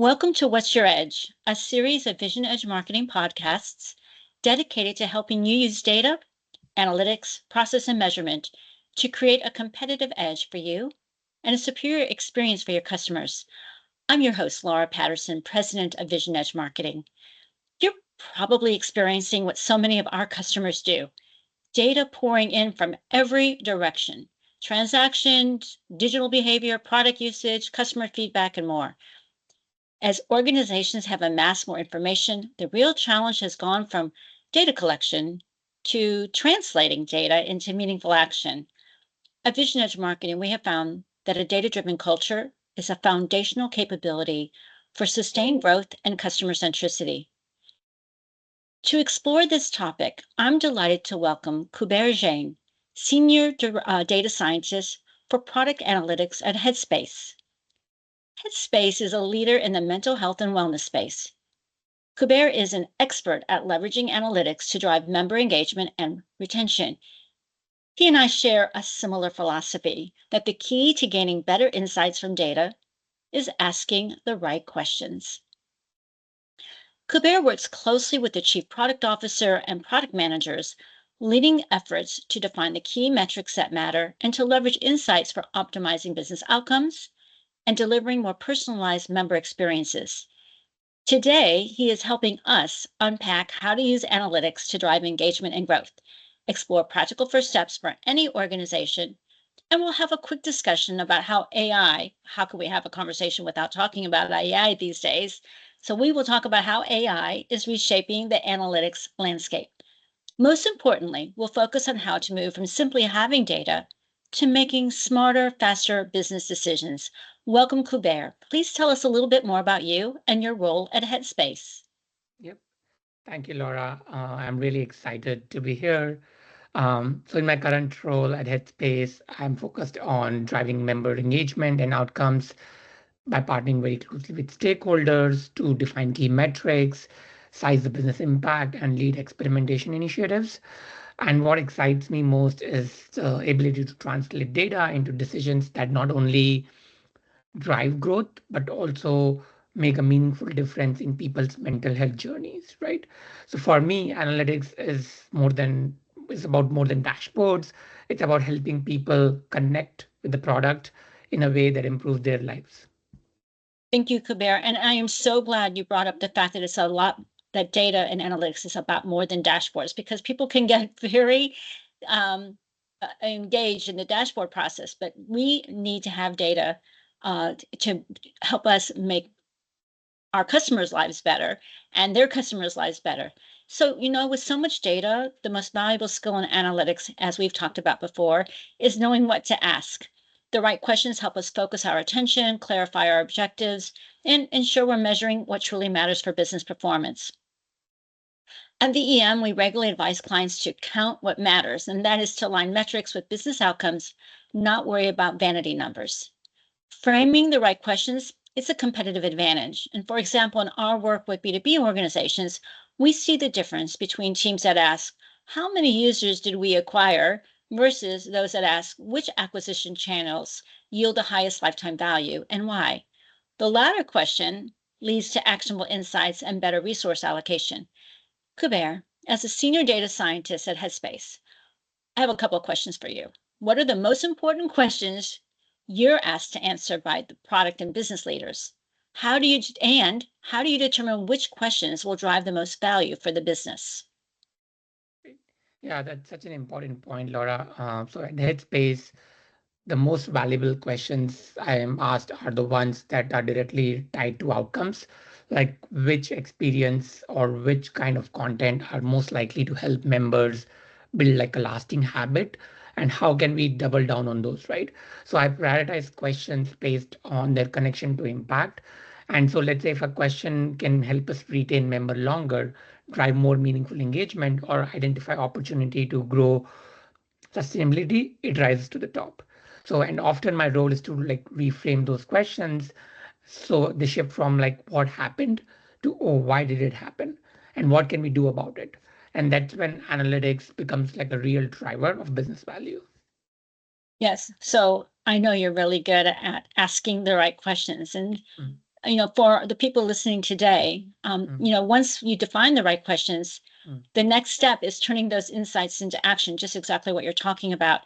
Welcome to What's Your Edge, a series of Vision Edge marketing podcasts dedicated to helping you use data, analytics, process, and measurement to create a competitive edge for you and a superior experience for your customers. I'm your host, Laura Patterson, president of Vision Edge Marketing. You're probably experiencing what so many of our customers do: data pouring in from every direction: transactions, digital behavior, product usage, customer feedback, and more. As organizations have amassed more information, the real challenge has gone from data collection to translating data into meaningful action. At Vision Edge Marketing, we have found that a data-driven culture is a foundational capability for sustained growth and customer centricity. To explore this topic, I'm delighted to welcome Kuber Jain, Senior Data Scientist for Product Analytics at Headspace. Headspace is a leader in the mental health and wellness space. Kuber is an expert at leveraging analytics to drive member engagement and retention. He and I share a similar philosophy that the key to gaining better insights from data is asking the right questions. Kuber works closely with the Chief Product Officer and product managers, leading efforts to define the key metrics that matter and to leverage insights for optimizing business outcomes and delivering more personalized member experiences. Today, he is helping us unpack how to use analytics to drive engagement and growth, explore practical first steps for any organization, and we'll have a quick discussion about how can we have a conversation without talking about AI these days? So we will talk about how AI is reshaping the analytics landscape. Most importantly, we'll focus on how to move from simply having data to making smarter, faster business decisions. Welcome, Kuber. Please tell us a little bit more about you and your role at Headspace. Yep. Thank you, Laura. I'm really excited to be here. So in my current role at Headspace, I'm focused on driving member engagement and outcomes by partnering very closely with stakeholders to define key metrics, size the business impact, and lead experimentation initiatives. And what excites me most is the ability to translate data into decisions that not only drive growth, but also make a meaningful difference in people's mental health journeys, right? So for me, analytics is about more than dashboards. It's about helping people connect with the product in a way that improves their lives. Thank you, Kuber. And I am so glad you brought up the fact that that data and analytics is about more than dashboards, because people can get very engaged in the dashboard process, but we need to have data to help us make our customers' lives better and their customers' lives better. So, with so much data, the most valuable skill in analytics, as we've talked about before, is knowing what to ask. The right questions help us focus our attention, clarify our objectives, and ensure we're measuring what truly matters for business performance. At VEM, we regularly advise clients to count what matters, and that is to align metrics with business outcomes, not worry about vanity numbers. Framing the right questions is a competitive advantage. And for example, in our work with B2B organizations, we see the difference between teams that ask, how many users did we acquire, versus those that ask, which acquisition channels yield the highest lifetime value and why? The latter question leads to actionable insights and better resource allocation. Kuber, as a senior data scientist at Headspace, I have a couple of questions for you. What are the most important questions you're asked to answer by the product and business leaders? How do you determine which questions will drive the most value for the business? Yeah, that's such an important point, Laura. So at Headspace, the most valuable questions I am asked are the ones that are directly tied to outcomes, like which experience or which kind of content are most likely to help members build like a lasting habit, and how can we double down on those, right? So I prioritize questions based on their connection to impact. And so let's say if a question can help us retain member longer, drive more meaningful engagement, or identify opportunity to grow sustainability, it rises to the top. So, and often my role is to like reframe those questions. So they shift from like what happened to, oh, why did it happen? And what can we do about it? And that's when analytics becomes like a real driver of business value. Yes. So I know you're really good at asking the right questions. And Mm. for the people listening today, once you define the right questions, the next step is turning those insights into action, just exactly what you're talking about.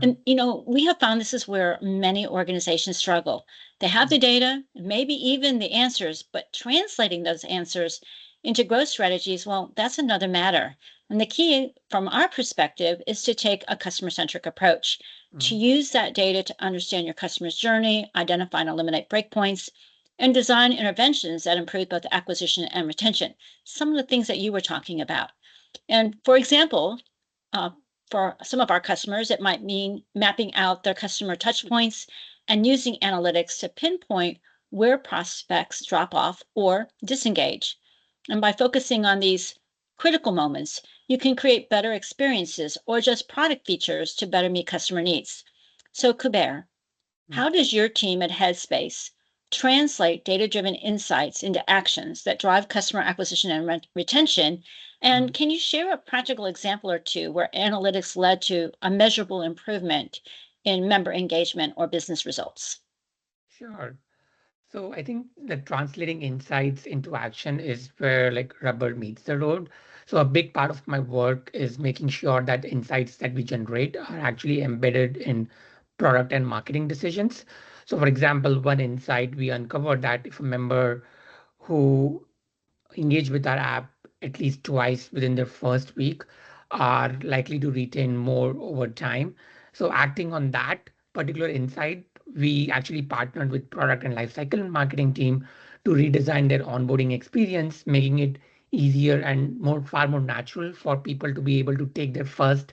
And, we have found this is where many organizations struggle. They have the data, maybe even the answers, but translating those answers into growth strategies, well, that's another matter. And the key from our perspective is to take a customer-centric approach, to use that data to understand your customer's journey, identify and eliminate breakpoints, and design interventions that improve both acquisition and retention. Some of the things that you were talking about. And for example, uh, for some of our customers, it might mean mapping out their customer touch points and using analytics to pinpoint where prospects drop off or disengage. And by focusing on these critical moments, you can create better experiences or just product features to better meet customer needs. So, Kuber, how does your team at Headspace translate data-driven insights into actions that drive customer acquisition and retention? And can you share a practical example or two where analytics led to a measurable improvement in member engagement or business results? Sure. So I think that translating insights into action is where like rubber meets the road. So a big part of my work is making sure that insights that we generate are actually embedded in product and marketing decisions. So for example, one insight we uncovered that if a member who engage with our app at least twice within their first week are likely to retain more over time. So acting on that particular insight, we actually partnered with product and lifecycle marketing team to redesign their onboarding experience, making it easier and far more natural for people to be able to take their first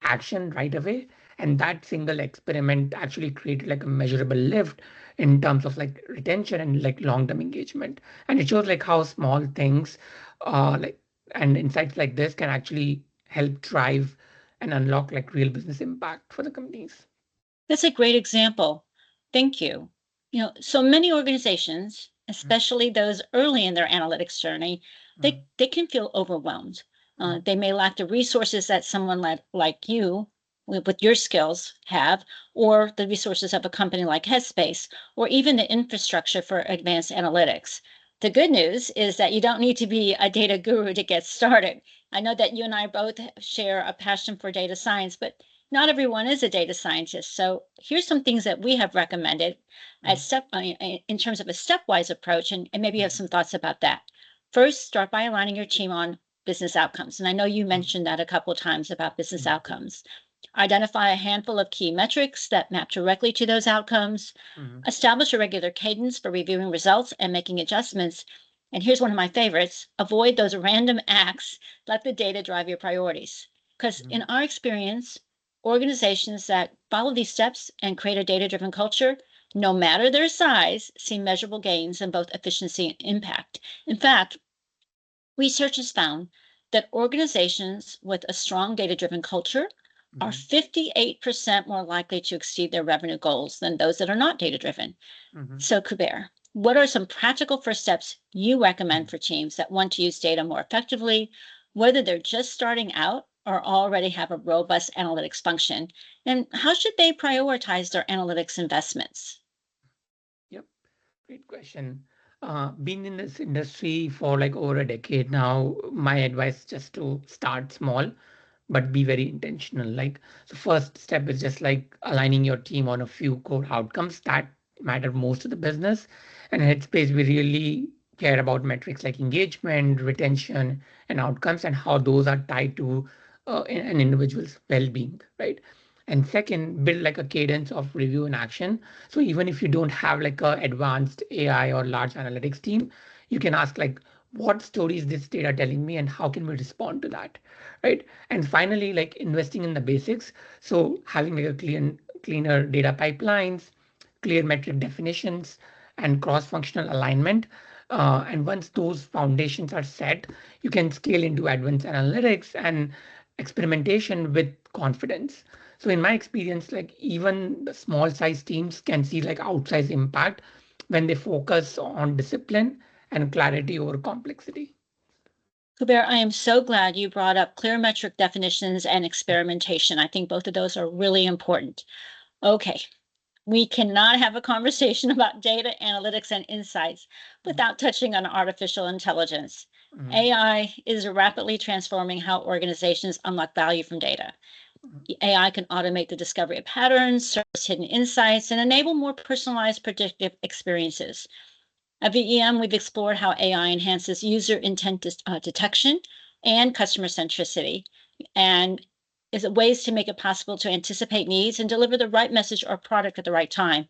action right away. And that single experiment actually created like a measurable lift in terms of like retention and like long-term engagement. And it shows like how small things like and insights like this can actually help drive and unlock like real business impact for the companies. That's a great example. Thank you. So many organizations, Mm, especially those early in their analytics journey, mm, they can feel overwhelmed. mm, They may lack the resources that someone like you with your skills have, or the resources of a company like Headspace, or even the infrastructure for advanced analytics. The good news is that you don't need to be a data guru to get started. I know that you and I both share a passion for data science, but not everyone is a data scientist. So here's some things that we have recommended mm, in terms of a stepwise approach, and maybe you have mm, some thoughts about that. First, start by aligning your team on business outcomes. And I know you mm, mentioned that a couple of times about business mm, outcomes. Identify a handful of key metrics that map directly to those outcomes. mm, Establish a regular cadence for reviewing results and making adjustments. And here's one of my favorites: avoid those random acts. Let the data drive your priorities. Because in mm. our experience, organizations that follow these steps and create a data driven culture, no matter their size, see measurable gains in both efficiency and impact. In fact, research has found that organizations with a strong data driven culture are Mhm, 58% more likely to exceed their revenue goals than those that are not data driven. mhm, So, Kuber, what are some practical first steps you mm. recommend for teams that want to use data more effectively, whether they're just starting out or already have a robust analytics function? And how should they prioritize their analytics investments? Yep, great question. Been in this industry for like over a decade now, my advice is just to start small but be very intentional. Like, so first step is just like aligning your team on a few core outcomes that matter most to the business. And at Headspace, we really care about metrics like engagement, retention, and outcomes, and how those are tied to an individual's well-being, right? And second, build like a cadence of review and action. So even if you don't have like a advanced AI or large analytics team, you can ask like, what story is this data telling me, and how can we respond to that, right? And finally, like investing in the basics. So having like a cleaner data pipelines, clear metric definitions, and cross-functional alignment. And once those foundations are set, you can scale into advanced analytics and experimentation with confidence. So in my experience, like even the small size teams can see like outsized impact when they focus on discipline and clarity over complexity. Kuber, I am so glad you brought up clear metric definitions and experimentation. I think both of those are really important. Okay, We cannot have a conversation about data analytics and insights without touching on artificial intelligence. Mhm. AI is rapidly transforming how organizations unlock value from data. AI can automate the discovery of patterns, surface hidden insights, and enable more personalized predictive experiences. At VEM, we've explored how AI enhances user intent detection and customer centricity, and is ways to make it possible to anticipate needs and deliver the right message or product at the right time.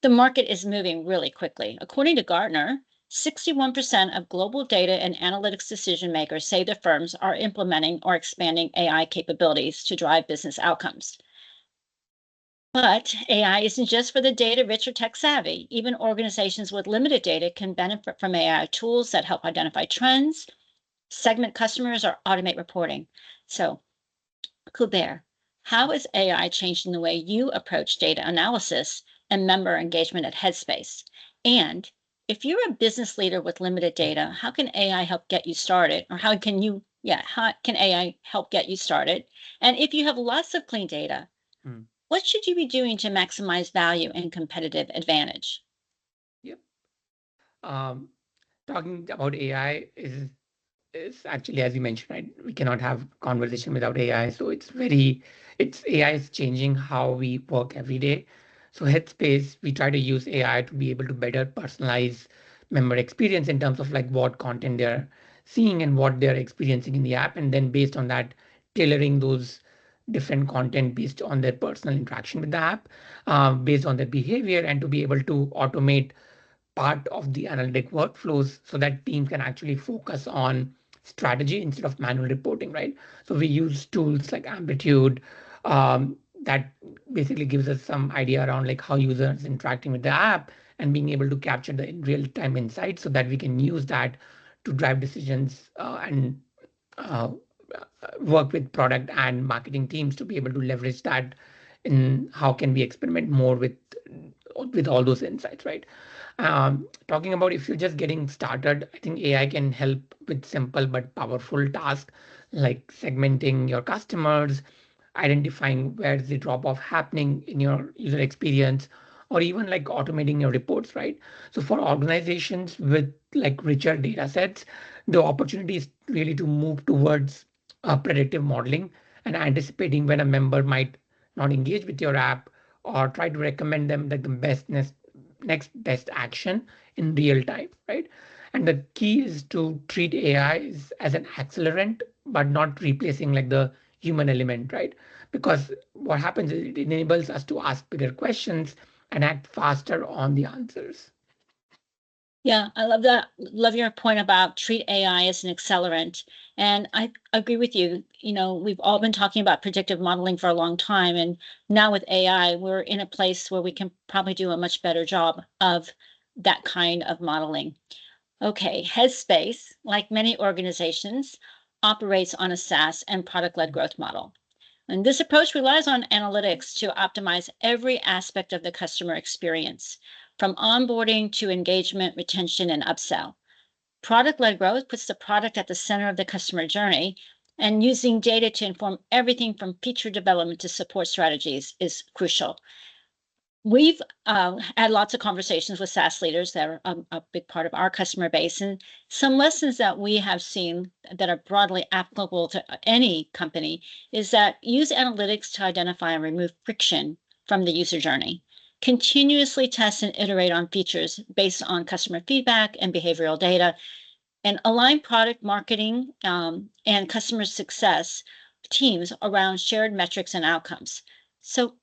The market is moving really quickly. According to Gartner, 61% of global data and analytics decision makers say their firms are implementing or expanding AI capabilities to drive business outcomes. But AI isn't just for the data rich or tech savvy. Even organizations with limited data can benefit from AI tools that help identify trends, segment customers, or automate reporting. So, Kuber, how is AI changing the way you approach data analysis and member engagement at Headspace? And if you're a business leader with limited data, how can AI help get you started? Or how can AI help get you started? And if you have lots of clean data, Mm. what should you be doing to maximize value and competitive advantage? Yep. Um, Talking about AI is actually, as you mentioned, right? We cannot have conversation without AI. So it's AI is changing how we work every day. So Headspace, we try to use AI to be able to better personalize member experience in terms of like what content they're seeing and what they're experiencing in the app. And then based on that, tailoring those different content based on their personal interaction with the app, based on their behavior, and to be able to automate part of the analytic workflows so that teams can actually focus on strategy instead of manual reporting, right? So we use tools like Amplitude that basically gives us some idea around like how users interacting with the app and being able to capture the real-time insights so that we can use that to drive decisions and uh, work with product and marketing teams to be able to leverage that in how can we experiment more with all those insights, right? Talking about if you're just getting started, I think AI can help with simple but powerful tasks like segmenting your customers, identifying where's the drop off happening in your user experience, or even like automating your reports, right? So for organizations with like richer data sets, the opportunity is really to move towards predictive modeling and anticipating when a member might not engage with your app or try to recommend them like the next best action in real time, right? And the key is to treat AI as an accelerant, but not replacing like the human element, right? Because what happens is it enables us to ask bigger questions and act faster on the answers. Yeah, I love that. Love your point about treat AI as an accelerant. And I agree with you. We've all been talking about predictive modeling for a long time. And now with AI, we're in a place where we can probably do a much better job of that kind of modeling. Okay, Headspace, like many organizations, operates on a SaaS and product led growth model. And this approach relies on analytics to optimize every aspect of the customer experience, from onboarding to engagement, retention, and upsell. Product led growth puts the product at the center of the customer journey, and using data to inform everything from feature development to support strategies is crucial. We've had lots of conversations with SaaS leaders that are a big part of our customer base. And some lessons that we have seen that are broadly applicable to any company is that use analytics to identify and remove friction from the user journey. Continuously test and iterate on features based on customer feedback and behavioral data, and align product marketing and customer success teams around shared metrics and outcomes. So,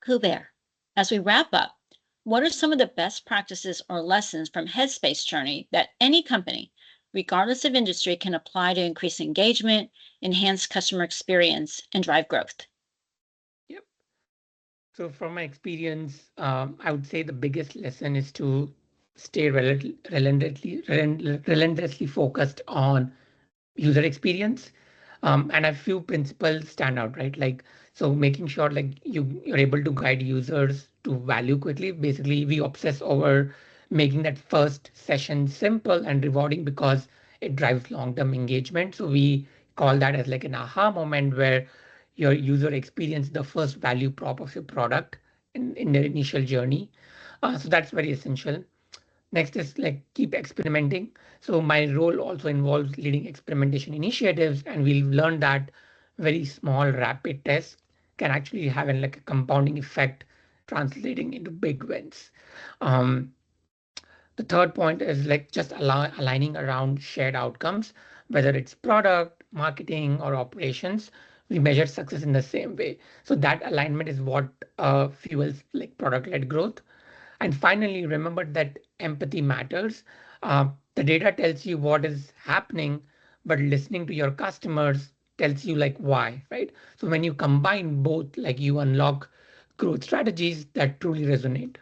Kuber, as we wrap up, what are some of the best practices or lessons from Headspace journey that any company, regardless of industry, can apply to increase engagement, enhance customer experience, and drive growth? Yep. So from my experience, I would say the biggest lesson is to stay relentlessly focused on user experience. And a few principles stand out, right? Like, so making sure like you're able to guide users to value quickly. Basically, we obsess over making that first session simple and rewarding because it drives long-term engagement. So we call that as like an aha moment where your user experience the first value prop of your product in their initial journey. So that's very essential. Next is like keep experimenting. So my role also involves leading experimentation initiatives, and we've learned that very small rapid tests can actually have like a compounding effect, translating into big wins. Um, the third point is like just aligning around shared outcomes, whether it's product, marketing, or operations. We measure success in the same way. So that alignment is what fuels like product-led growth. And finally, remember that empathy matters. The data tells you what is happening, but listening to your customers tells you like why, right? So when you combine both, like you unlock growth strategies that truly resonate.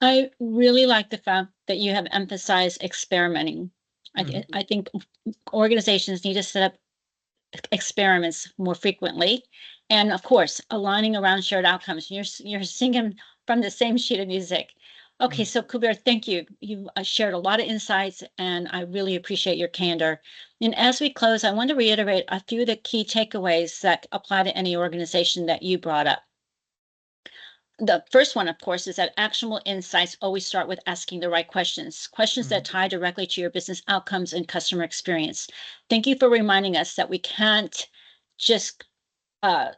I really like the fact that you have emphasized experimenting. I think organizations need to set up experiments more frequently, and of course, aligning around shared outcomes. You're singing from the same sheet of music. Okay, so Kuber, thank you. You shared a lot of insights, and I really appreciate your candor. And as we close, I want to reiterate a few of the key takeaways that apply to any organization that you brought up. The first one, of course, is that actionable insights always start with asking the right questions that tie directly to your business outcomes and customer experience. Thank you for reminding us that we just uh,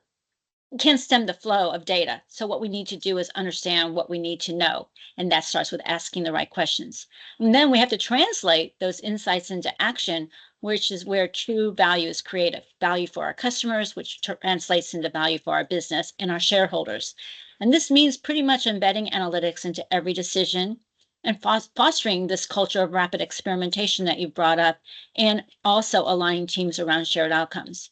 can't stem the flow of data. So what we need to do is understand what we need to know. And that starts with asking the right questions. And then we have to translate those insights into action, which is where true value is created. Value for our customers, which translates into value for our business and our shareholders. And this means pretty much embedding analytics into every decision and fostering this culture of rapid experimentation that you brought up, and also aligning teams around shared outcomes.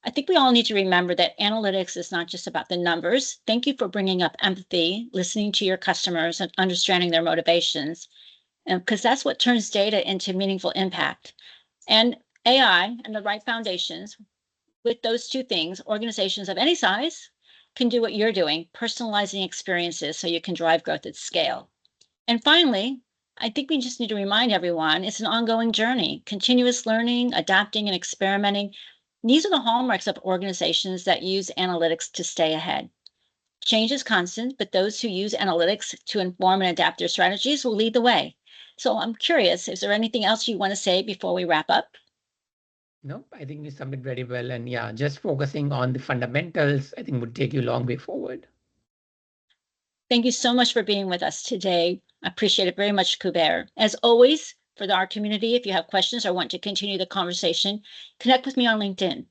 I think we all need to remember that analytics is not just about the numbers. Thank you for bringing up empathy, listening to your customers, and understanding their motivations, because that's what turns data into meaningful impact. And AI and the right foundations, with those two things, organizations of any size can do what you're doing, personalizing experiences so you can drive growth at scale. And finally, I think we just need to remind everyone it's an ongoing journey, continuous learning, adapting, and experimenting. These are the hallmarks of organizations that use analytics to stay ahead. Change is constant, but those who use analytics to inform and adapt their strategies will lead the way. So I'm curious, is there anything else you want to say before we wrap up? No, I think you summed it very well. And yeah, just focusing on the fundamentals, I think would take you a long way forward. Thank you so much for being with us today. I appreciate it very much, Kuber. As always, for our community, if you have questions or want to continue the conversation, connect with me on LinkedIn.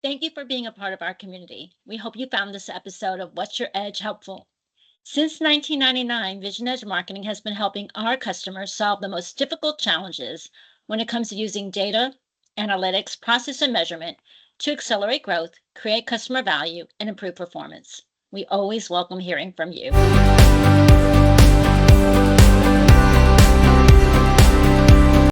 Thank you for being a part of our community. We hope you found this episode of What's Your Edge helpful. Since 1999, Vision Edge Marketing has been helping our customers solve the most difficult challenges when it comes to using data, analytics, process, and measurement to accelerate growth, create customer value, and improve performance. We always welcome hearing from you.